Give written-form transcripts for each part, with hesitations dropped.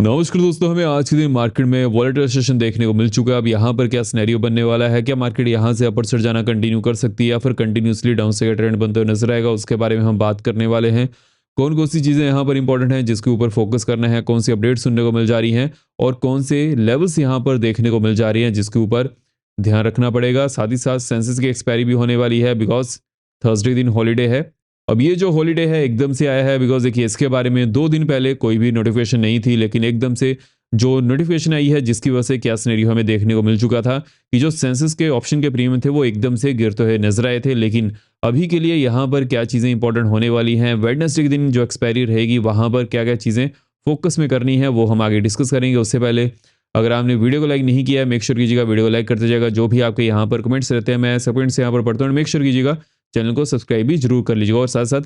नमस्कार दोस्तों, हमें आज के दिन मार्केट में वॉलेटाइल सेशन देखने को मिल चुका है। अब यहाँ पर क्या सिनेरियो बनने वाला है, क्या मार्केट यहाँ से अपर साइड जाना कंटिन्यू कर सकती है या फिर कंटिन्यूसली डाउन साइड ट्रेंड बनते हुए नजर आएगा, उसके बारे में हम बात करने वाले हैं। कौन कौन सी चीज़ें यहाँ पर इंपॉर्टेंट हैं जिसके ऊपर फोकस करना है, कौन सी अपडेट सुनने को मिल जा रही हैं और कौन से लेवल्स यहाँ पर देखने को मिल जा रही हैं जिसके ऊपर ध्यान रखना पड़ेगा। साथ ही साथ सेंसेस की एक्सपायरी भी होने वाली है बिकॉज थर्सडे दिन हॉलीडे है। अब ये जो हॉलीडे है एकदम से आया है बिकॉज देखिए इसके बारे में 2 दिन पहले कोई भी नोटिफिकेशन नहीं थी, लेकिन एकदम से जो नोटिफिकेशन आई है जिसकी वजह से क्या सिनेरियो हमें देखने को मिल चुका था कि जो सेंसस के ऑप्शन के प्रीमियम थे वो एकदम से गिरते हुए नजर आए थे। लेकिन अभी के लिए यहाँ पर क्या चीज़ें इंपॉर्टेंट होने वाली हैं, वेडनेसडे के दिन जो एक्सपायरी रहेगी वहाँ पर क्या क्या चीज़ें फोकस में करनी है वो हम आगे डिस्कस करेंगे। उससे पहले अगर आपने वीडियो को लाइक नहीं किया है मेक श्योर कीजिएगा वीडियो को लाइक करते जाएगा। जो भी आपके यहाँ पर कमेंट्स रहते हैं मैं सब कमेंट्स यहाँ पर पढ़ता हूँ, मेक श्योर कीजिएगा चैनल को सब्सक्राइब भी जरूर कर लीजिएगा और साथ साथ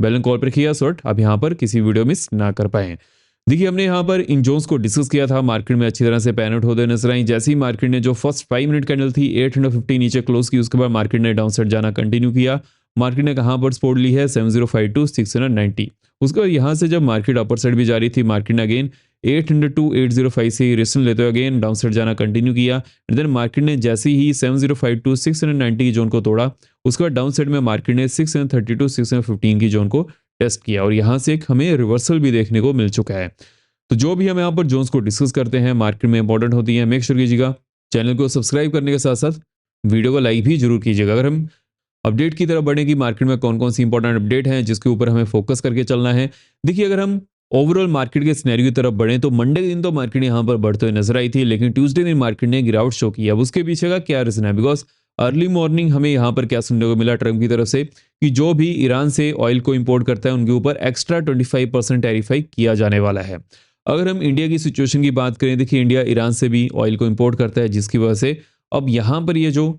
बेल कॉल पर किया सॉर्ट आप यहाँ पर किसी वीडियो मिस ना कर पाए। देखिए हमने यहाँ पर इन जोन्स को डिस्कस किया था, मार्केट में अच्छी तरह से पैन आउट होते नजर आई। जैसे ही मार्केट ने जो फर्स्ट 5 मिनट कैंडल थी 850 नीचे क्लोज की, उसके बाद मार्केट ने डाउन साइड जाना कंटिन्यू किया। मार्केट ने कहाँ पर सपोर्ट ली है 7052 टू 690। उसके बाद यहाँ से जब मार्केट अपर साइड भी जा रही थी मार्केट ने अगेन 800 टू 805 से रिस्टन लेते हुए अगेन डाउन साइड जाना कंटिन्यू किया। एंड देन मार्केट ने जैसे ही 705 टू 690 की जोन को तोड़ा उसके बाद डाउन साइड में मार्केट ने 630 टू 615 की जोन को टेस्ट किया और यहाँ से एक हमें रिवर्सल भी देखने को मिल चुका है। तो जो भी हम यहाँ पर जोन्स को डिस्कस करते हैं मार्केट में इंपॉर्टेंट होती है, मेक श्योर कीजिएगा चैनल को सब्सक्राइब करने के साथ साथ वीडियो को लाइक भी जरूर कीजिएगा। अगर हम अपडेट की तरफ बढ़े कि मार्केट में कौन कौन सी इंपॉर्टेंट अपडेट हैं जिसके ऊपर हमें फोकस करके चलना है। देखिए अगर हम ओवरऑल मार्केट के सिनेरियो की तरफ बढ़े तो मंडे के दिन तो मार्केट यहाँ पर बढ़ते हुए नजर आई थी, लेकिन ट्यूसडे दिन मार्केट ने गिरावट शो किया। अब उसके पीछे का क्या रीजन है, बिकॉज अर्ली मॉर्निंग हमें यहाँ पर क्या सुनने को मिला ट्रम्प की तरफ से कि जो भी ईरान से ऑयल को इंपोर्ट करता है उनके ऊपर एक्स्ट्रा 25% टैरिफाई किया जाने वाला है। अगर हम इंडिया की सिचुएशन की बात करें, देखिए इंडिया ईरान से भी ऑयल को इंपोर्ट करता है जिसकी वजह से अब यहाँ पर ये जो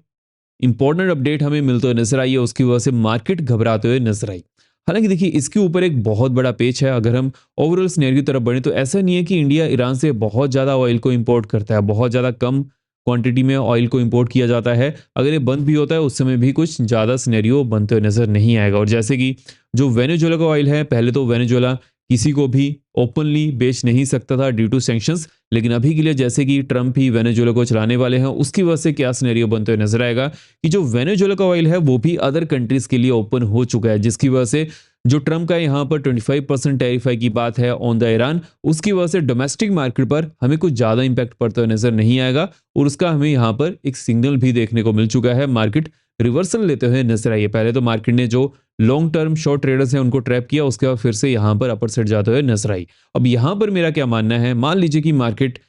इंपॉर्टेंट अपडेट हमें मिलते हुए नजर आई है उसकी वजह से मार्केट घबराते हुए नजर आई। हालांकि देखिए इसके ऊपर एक बहुत बड़ा पेच है। अगर हम ओवरऑल सिनेरियो की तरफ बढ़े तो ऐसा नहीं है कि इंडिया ईरान से बहुत ज़्यादा ऑयल को इंपोर्ट करता है, बहुत ज़्यादा कम क्वांटिटी में ऑयल को इंपोर्ट किया जाता है। अगर ये बंद भी होता है उस समय भी कुछ ज़्यादा सिनेरियो बनते हुए नजर नहीं आएगा। और जैसे कि जो वेनेजुएला का ऑयल है, पहले तो वेनेजुएला किसी को भी ओपनली बेच नहीं सकता था ड्यू टू सैंक्शंस, लेकिन अभी के लिए जैसे कि ट्रम्प ही वेनेजुएला को चलाने वाले हैं उसकी वजह से क्या सिनेरियो बनते हुए नजर आएगा कि जो वेनेजुएला का ऑयल है वो भी अदर कंट्रीज के लिए ओपन हो चुका है, जिसकी वजह से जो ट्रम्प का यहाँ पर 25% टैरिफाई की बात है ऑन द ईरान, उसकी वजह से डोमेस्टिक मार्केट पर हमें कुछ ज़्यादा इंपैक्ट पड़ता हुआ नजर नहीं आएगा और उसका हमें यहाँ पर एक सिग्नल भी देखने को मिल चुका है। मार्केट रिवर्सल लेते हुए नजर आई है। पहले तो मार्केट ने जो लॉन्ग टर्म शॉर्ट ट्रेडर्स हैं उनको ट्रैप किया, उसके बाद फिर से यहाँ पर अपर साइड जाते हुए नजर आई। अब यहाँ पर मेरा क्या मानना है, मान लीजिए कि मार्केट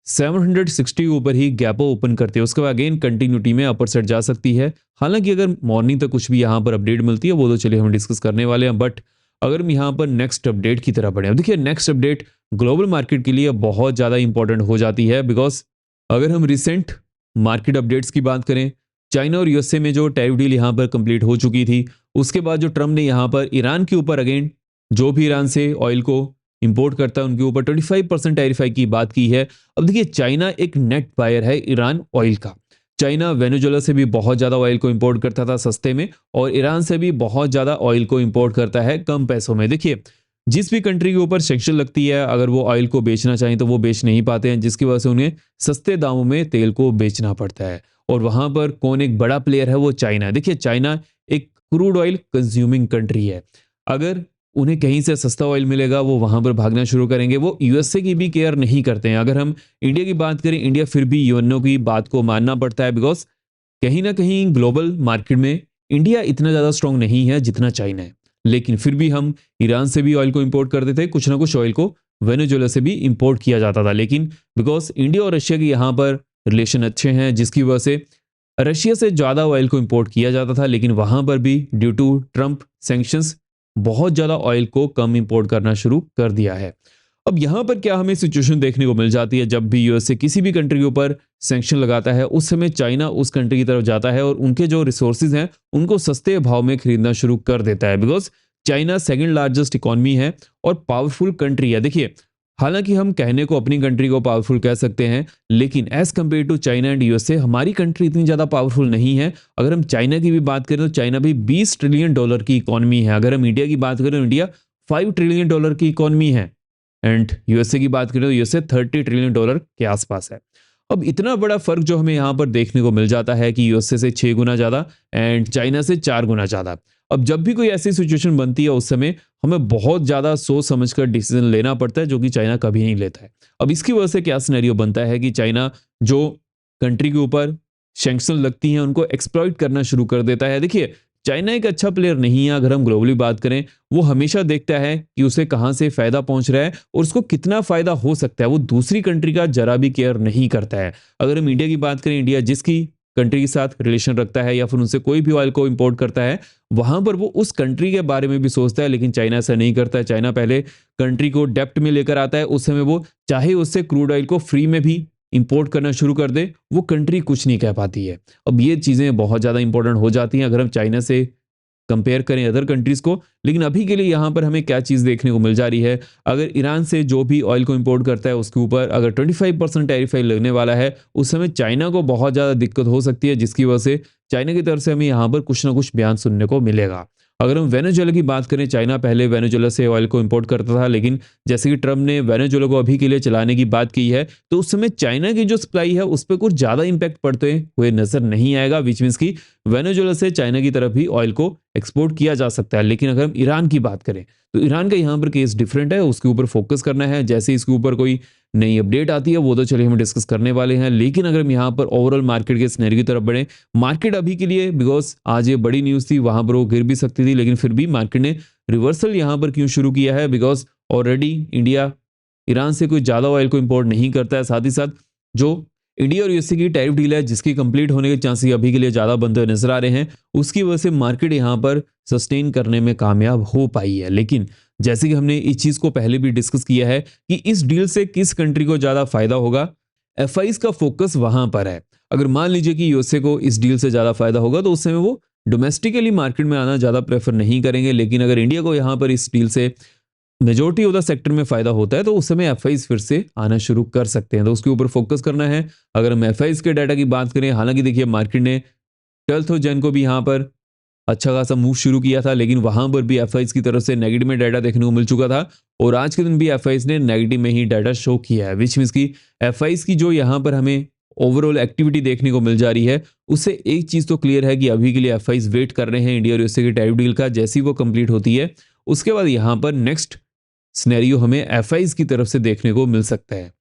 760 के ऊपर ही गैप ओपन करते हैं उसके बाद अगेन कंटिन्यूटी में अपर साइड जा सकती है। हालांकि अगर मॉर्निंग तक कुछ भी यहाँ पर अपडेट मिलती है वो तो चलिए हम डिस्कस करने वाले हैं, बट अगर हम यहाँ पर नेक्स्ट अपडेट की तरफ बढ़े, देखिए नेक्स्ट अपडेट ग्लोबल मार्केट के लिए बहुत ज़्यादा इंपॉर्टेंट हो जाती है बिकॉज अगर हम रिसेंट मार्केट अपडेट्स की बात करें, चाइना और यूएसए में जो टैरिफ डील यहाँ पर कंप्लीट हो चुकी थी, उसके बाद जो ट्रम्प ने यहाँ पर ईरान के ऊपर अगेन जो भी ईरान से ऑयल को इंपोर्ट करता है उनके ऊपर 25% टैरिफाई की बात की है। अब देखिए चाइना एक नेट बायर है ईरान ऑयल का। चाइना वेनेजुएला से भी बहुत ज़्यादा ऑयल को इंपोर्ट करता था सस्ते में और ईरान से भी बहुत ज़्यादा ऑयल को इंपोर्ट करता है कम पैसों में। देखिए जिस भी कंट्री के ऊपर सेक्शन लगती है अगर वो ऑयल को बेचना चाहें तो वो बेच नहीं पाते हैं, जिसकी वजह से उन्हें सस्ते दामों में तेल को बेचना पड़ता है। और वहां पर कौन एक बड़ा प्लेयर है, वो चाइना है। देखिए चाइना एक क्रूड ऑयल कंज्यूमिंग कंट्री है। अगर उन्हें कहीं से सस्ता ऑयल मिलेगा वो वहां पर भागना शुरू करेंगे। वो यूएसए की भी केयर नहीं करते हैं। अगर हम इंडिया की बात करें, इंडिया फिर भी यूएनओ की बात को मानना पड़ता है बिकॉज कहीं ना कहीं ग्लोबल मार्केट में इंडिया इतना ज़्यादा स्ट्रांग नहीं है जितना चाइना है, लेकिन फिर भी हम ईरान से भी ऑयल को इंपोर्ट करते थे, कुछ ना कुछ ऑयल को वेनेजुएला से भी इंपोर्ट किया जाता था। लेकिन बिकॉज इंडिया और रशिया के यहाँ पर रिलेशन अच्छे हैं जिसकी वजह से रशिया से ज़्यादा ऑयल को इंपोर्ट किया जाता था, लेकिन वहां पर भी ड्यू टू ट्रम्प सैंक्शंस बहुत ज़्यादा ऑयल को कम इंपोर्ट करना शुरू कर दिया है। अब यहाँ पर क्या हमें सिचुएशन देखने को मिल जाती है, जब भी यूएसए किसी भी कंट्री के ऊपर सैंक्शन लगाता है उस समय चाइना उस कंट्री की तरफ जाता है और उनके जो रिसोर्सेज हैं उनको सस्ते भाव में खरीदना शुरू कर देता है because China second largest economy है और पावरफुल कंट्री है। देखिए हालांकि हम कहने को अपनी कंट्री को पावरफुल कह सकते हैं, लेकिन as compare to China and USA हमारी कंट्री इतनी ज़्यादा पावरफुल नहीं है। अगर हम चाइना की भी बात करें तो चाइना भी $20 ट्रिलियन की इकोनॉमी है। अगर हम इंडिया की बात करें तो इंडिया $5 ट्रिलियन की इकोनॉमी है। एंड यूएसए की बात करें तो यूएसए $30 ट्रिलियन के आसपास है। अब इतना बड़ा फर्क जो हमें यहाँ पर देखने को मिल जाता है कि यूएसए से 6 गुना ज़्यादा एंड चाइना से 4 गुना ज़्यादा। अब जब भी कोई ऐसी सिचुएशन बनती है उस समय हमें बहुत ज़्यादा सोच समझकर डिसीजन लेना पड़ता है, जो कि चाइना कभी नहीं लेता है। अब इसकी वजह से क्या सिनेरियो बनता है कि चाइना जो कंट्री के ऊपर सैंक्शन लगती हैं उनको एक्सप्लॉइट करना शुरू कर देता है। देखिए, चाइना एक अच्छा प्लेयर नहीं है अगर हम ग्लोबली बात करें। वो हमेशा देखता है कि उसे कहाँ से फ़ायदा पहुँच रहा है और उसको कितना फ़ायदा हो सकता है। वो दूसरी कंट्री का ज़रा भी केयर नहीं करता है। अगर हम इंडिया की बात करें, इंडिया जिसकी कंट्री के साथ रिलेशन रखता है या फिर उनसे कोई भी ऑयल को इंपोर्ट करता है, वहाँ पर वो उस कंट्री के बारे में भी सोचता है, लेकिन चाइना ऐसा नहीं करता है। चाइना पहले कंट्री को डेप्ट में लेकर आता है, उस समय वो चाहे उससे क्रूड ऑयल को फ्री में भी इंपोर्ट करना शुरू कर दे, वो कंट्री कुछ नहीं कह पाती है। अब ये चीज़ें बहुत ज़्यादा इंपॉर्टेंट हो जाती हैं अगर हम चाइना से कंपेयर करें अदर कंट्रीज़ को। लेकिन अभी के लिए यहाँ पर हमें क्या चीज़ देखने को मिल जा रही है, अगर ईरान से जो भी ऑयल को इंपोर्ट करता है उसके ऊपर अगर 25% टैरिफ लगने वाला है, उस समय चाइना को बहुत ज़्यादा दिक्कत हो सकती है, जिसकी वजह से चाइना की तरफ से हमें यहाँ पर कुछ ना कुछ बयान सुनने को मिलेगा। अगर हम वेनेजुएला की बात करें, चाइना पहले वेनेजुएला से ऑयल को इंपोर्ट करता था, लेकिन जैसे कि ट्रम्प ने वेनेजुएला को अभी के लिए चलाने की बात की है, तो उस समय चाइना की जो सप्लाई है उस पर कुछ ज़्यादा इंपैक्ट पड़ते हुए नजर नहीं आएगा, विच मीन्स की वेनेजुएला से चाइना की तरफ भी ऑयल को एक्सपोर्ट किया जा सकता है। लेकिन अगर हम ईरान की बात करें तो ईरान का यहाँ पर केस डिफरेंट है, उसके ऊपर फोकस करना है। जैसे इसके ऊपर कोई नई अपडेट आती है वो तो चलिए हम डिस्कस करने वाले हैं। लेकिन अगर हम यहाँ पर ओवरऑल मार्केट के सिनेरियो की तरफ बढ़े, मार्केट अभी के लिए बिकॉज आज ये बड़ी न्यूज़ थी, वहां पर वो गिर भी सकती थी, लेकिन फिर भी मार्केट ने रिवर्सल यहाँ पर क्यों शुरू किया है, बिकॉज ऑलरेडी इंडिया ईरान से कोई ज़्यादा ऑयल को इंपोर्ट नहीं करता है। साथ ही साथ जो इंडिया और यूएसए की टैरिफ डील है जिसकी कंप्लीट होने के चांसेस अभी के लिए ज़्यादा बनते हुए नजर आ रहे हैं, उसकी वजह से मार्केट यहाँ पर सस्टेन करने में कामयाब हो पाई है। लेकिन जैसे कि हमने इस चीज़ को पहले भी डिस्कस किया है कि इस डील से किस कंट्री को ज़्यादा फायदा होगा, एफआईज का फोकस वहां पर है। अगर मान लीजिए कि यूएसए को इस डील से ज़्यादा फायदा होगा तो उस समय वो डोमेस्टिकली मार्केट में आना ज़्यादा प्रेफर नहीं करेंगे। लेकिन अगर इंडिया को यहाँ पर इस डील से मेजोरिटी ऑफ द सेक्टर में फायदा होता है तो उस समय एफआईज फिर से आना शुरू कर सकते हैं, तो उसके ऊपर फोकस करना है। अगर हम एफआईज के डाटा की बात करें, हालांकि देखिए मार्केट ने 12 जन को भी यहाँ पर अच्छा खासा मूव शुरू किया था, लेकिन वहां पर भी एफआईज की तरफ से नेगेटिव में डाटा देखने को मिल चुका था और आज के दिन भी एफआईज ने नेगेटिव में ही डाटा शो किया है, विच मीन्स की एफआईज की जो यहाँ पर हमें ओवरऑल एक्टिविटी देखने को मिल जा रही है, उससे एक चीज तो क्लियर है कि अभी के लिए एफआईज वेट कर रहे हैं इंडिया और यूएसए की टैरिफ डील का। जैसी वो कंप्लीट होती है उसके बाद यहाँ पर नेक्स्ट सिनेरियो हमें एफआईज की तरफ से देखने को मिल सकता है।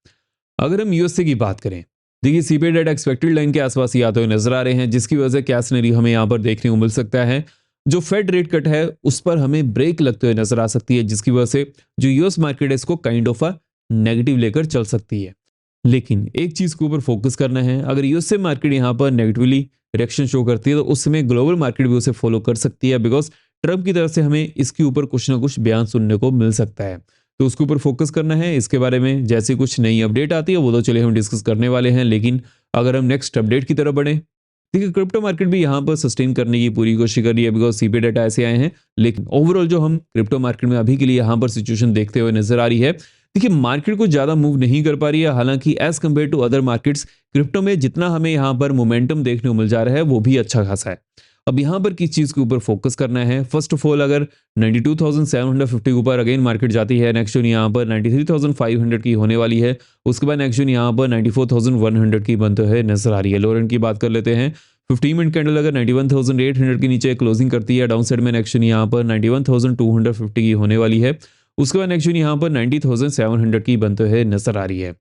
अगर हम यूएसए की बात करें, देखिए सीपीआई डाटा एक्सपेक्टेड लाइन के आसपास ही आते हुए नजर आ रहे हैं, जिसकी वजह से क्या सिनेरियो हमें यहाँ पर देखने को मिल सकता है, जो फेड रेट कट है उस पर हमें ब्रेक लगते हुए नजर आ सकती है, जिसकी वजह से जो यूएस मार्केट है इसको काइंड ऑफ अ नेगेटिव लेकर चल सकती है। लेकिन एक चीज के ऊपर फोकस करना है, अगर यूएसए मार्केट यहाँ पर नेगेटिवली रिएक्शन शो करती है तो उस समय ग्लोबल मार्केट भी उसे फॉलो कर सकती है, बिकॉज ट्रम्प की तरफ से हमें इसके ऊपर कुछ ना कुछ बयान सुनने को मिल सकता है, तो उसके ऊपर फोकस करना है। इसके बारे में जैसे कुछ नई अपडेट आती है वो तो चलिए हम डिस्कस करने वाले हैं। लेकिन अगर हम नेक्स्ट अपडेट की तरफ बढ़े, देखिए क्रिप्टो मार्केट भी यहाँ पर सस्टेन करने की पूरी कोशिश कर रही है, बिकॉज सीपीआई डाटा ऐसे आए हैं। लेकिन ओवरऑल जो हम क्रिप्टो मार्केट में अभी के लिए यहाँ पर सिचुएशन देखते हुए नजर आ रही है, देखिए मार्केट को ज्यादा मूव नहीं कर पा रही है। हालांकि as compare to other markets crypto में जितना हमें यहाँ पर मोमेंटम देखने को मिल जा रहा है वो भी अच्छा खासा है। अब यहाँ पर किस चीज के ऊपर फोकस करना है, फर्स्ट ऑफ ऑल अगर 92,750 के ऊपर अगेन मार्केट जाती है, नेक्स्ट जोन यहाँ पर 93,500 की होने वाली है। उसके बाद नेक्स्ट जोन यहाँ पर 94,100 की बनते हुए नजर आ रही है। लो रन की बात कर लेते हैं, 15 मिनट कैंडल अगर 91,800 के नीचे क्लोजिंग करती है, डाउन साइड में नेक्स्ट जोन यहाँ पर 91,250 की होने वाली है। उसके बाद नेक्स्ट जोन यहाँ पर 90,700 की बनते हुए नजर आ रही है।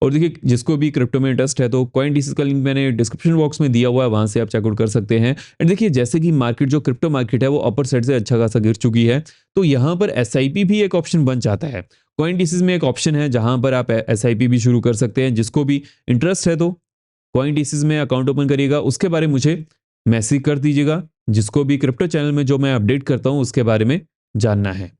और देखिए जिसको भी क्रिप्टो में इंटरेस्ट है तो कॉइन डीसीज का लिंक मैंने डिस्क्रिप्शन बॉक्स में दिया हुआ है, वहां से आप चेकआउट कर सकते हैं। एंड देखिए जैसे कि मार्केट जो क्रिप्टो मार्केट है वो अपर साइड से अच्छा खासा गिर चुकी है, तो यहाँ पर एसआईपी भी एक ऑप्शन बन जाता है। कॉइन डीसीज में एक ऑप्शन है जहां पर आप एसआईपी भी शुरू कर सकते हैं। जिसको भी इंटरेस्ट है तो कॉइन डीसीज में अकाउंट ओपन करिएगा, उसके बारे में मुझे मैसेज कर दीजिएगा। जिसको भी क्रिप्टो चैनल में जो मैं अपडेट करता हूँ उसके बारे में जानना है।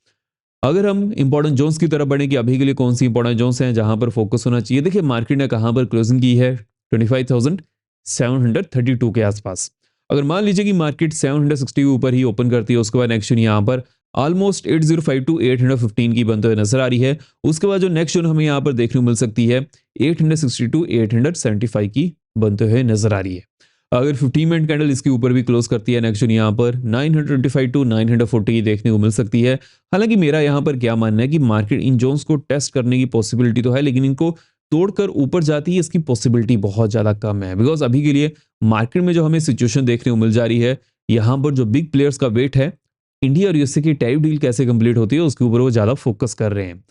अगर हम इंपॉर्टेंट जोन्स की तरफ बढ़े कि अभी के लिए कौन सी इंपॉर्टेंट जोन्स हैं जहां पर फोकस होना चाहिए, देखिए मार्केट ने कहां पर क्लोजिंग की है 25,732 के आसपास। अगर मान लीजिए कि मार्केट 760 के ऊपर ही ओपन करती है, उसके बाद नेक्स्ट जोन यहाँ पर ऑलमोस्ट 805 टू 815 की बनते हुए नजर आ रही है। उसके बाद जो नेक्स्ट जोन हमें यहाँ पर देखने को मिल सकती है 860 टू 875 की बनते हुए नजर आ रही है। अगर 15 मिनट कैंडल इसके ऊपर भी क्लोज करती है, नेक्स्ट यहाँ पर 925 टू 940 देखने को मिल सकती है। हालांकि मेरा यहाँ पर क्या मानना है कि मार्केट इन जोन्स को टेस्ट करने की पॉसिबिलिटी तो है, लेकिन इनको तोड़कर ऊपर जाती है इसकी पॉसिबिलिटी बहुत ज़्यादा कम है। बिकॉज अभी के लिए मार्केट में जो हमें सिचुएशन देखने को मिल जा रही है, यहाँ पर जो बिग प्लेयर्स का वेट है, इंडिया और यूएसए की टैरिफ डील कैसे कंप्लीट होती है उसके ऊपर वो ज़्यादा फोकस कर रहे हैं।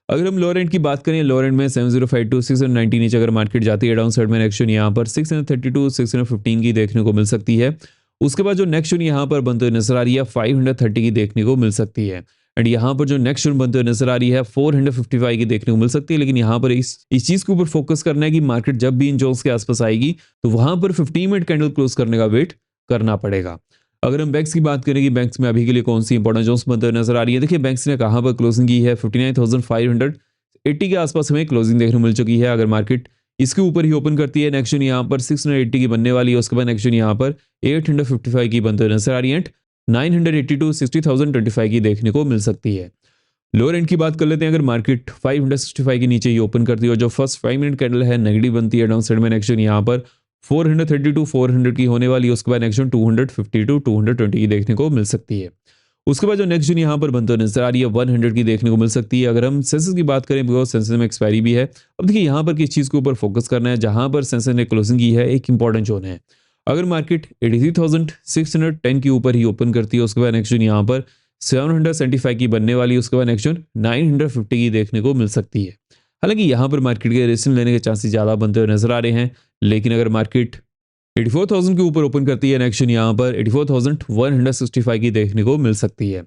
अगर हम लोअर एंड की बात करें, लोअर एंड में 705 टू 690 नीचे अगर मार्केट जाती है, डाउन साइड में नेक्स्ट यहाँ पर 632 615 की देखने को मिल सकती है। उसके बाद जो नेक्स्ट यहाँ पर बनते हुए नजर आ रही है 530 की देखने को मिल सकती है। एंड यहाँ पर जो नेक्स्ट बनते हुए नजर आ रही है 455 की देखने को मिल सकती है। लेकिन यहाँ पर इस चीज के ऊपर फोकस करना है कि मार्केट जब भी इन जोन्स के आसपास आएगी तो वहां पर 15 मिनट कैंडल क्लोज करने का वेट करना पड़ेगा। अगर हम बैंक्स की बात करें कि बैंक्स में अभी के लिए कौन सी इंपॉर्टेंट जोन्स बनते हुए नजर आ रही है, देखिए बैंक्स ने कहां पर क्लोजिंग की है, 59,580 के आसपास हमें क्लोजिंग देखने को मिल चुकी है। अगर मार्केट इसके ऊपर ही ओपन करती है, नेक्स्ट यहाँ पर 680 की बनने वाली है। उसके बाद नेक्स्ट यहाँ पर 855 की बनते हुए नजर आ रही है। 980 टू 60,025 की देखने को मिल सकती है। लोअर एंड की बात कर लेते हैं, अगर मार्केट 565 के नीचे ही ओपन करती है और जो फर्स्ट 5 मिनट कैंडल है नेगेटिव बनती है, डाउन साइड में नेक्स्ट यहाँ पर 430 टू 400 की होने वाली है। उसके बाद नेक्स्ट 250 टू 220 की देखने को मिल सकती है। उसके बाद जो नेक्स्ट यहाँ पर बनते नजर आ रही है 100 की देखने को मिल सकती है। अगर हम सेंसेस की बात करें, बिकॉज सेंसेस में एक्सपायरी भी है। अब देखिए यहाँ पर किस चीज़ के ऊपर फोकस करना है, जहां पर सेंसेस ने क्लोजिंग की है एक इंपॉर्टेंट जोन है। अगर मार्केट 83,610 के ऊपर ही ओपन करती है, उसके बाद नेक्स्ट यहाँ पर 775 की बनने वाली है। उसके बाद नेक्स्ट 950 की देखने को मिल सकती है। हालांकि यहाँ पर मार्केट के रेसिम लेने के चांसेस ज़्यादा बनते हुए नजर आ रहे हैं। लेकिन अगर मार्केट 84,000 के ऊपर ओपन करती है, नेक्स्ट यहाँ पर 84,165 की देखने को मिल सकती है।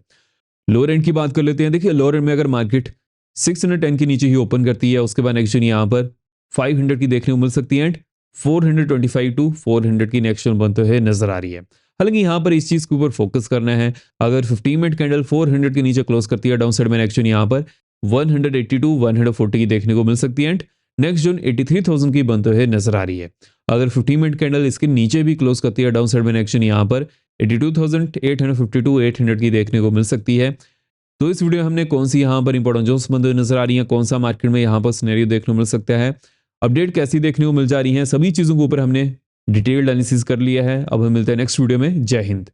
लोअर एंड की बात कर लेते हैं, देखिए लोअर एंड में अगर मार्केट 610 के नीचे ही ओपन करती है, उसके बाद नेक्स्ट यहाँ पर 500 की देखने को मिल सकती है। एंड 425 टू 400 की नेक्स्ट बनते हुए नजर आ रही है। हालांकि यहाँ पर इस चीज के ऊपर फोकस करना है। अगर 15 मिनट कैंडल 400 के नीचे क्लोज करती है, डाउन साइड में नेक्स्ट यहाँ पर 180 टू 140 की देखने को मिल सकती है। एंड नेक्स्ट जोन 83,000 की बनते हुए नजर आ रही है। अगर 15 मिनट कैंडल इसके नीचे भी क्लोज करती है, डाउन साइड में नेक्स्ट यहाँ पर 82,850 टू 800 की देखने को मिल सकती है। तो इस वीडियो में हमने कौन सी यहाँ पर इंपॉर्टेंट जोन्स बनते हुए नजर आ रही है, कौन सा मार्केट में यहाँ पर सिनेरियो देखने को मिल सकता है, अपडेट कैसी देखने को मिल जा रही है, सभी चीजों के ऊपर हमने डिटेल्ड एनालिसिस कर लिया है। अब हम मिलते हैं नेक्स्ट वीडियो में। जय हिंद।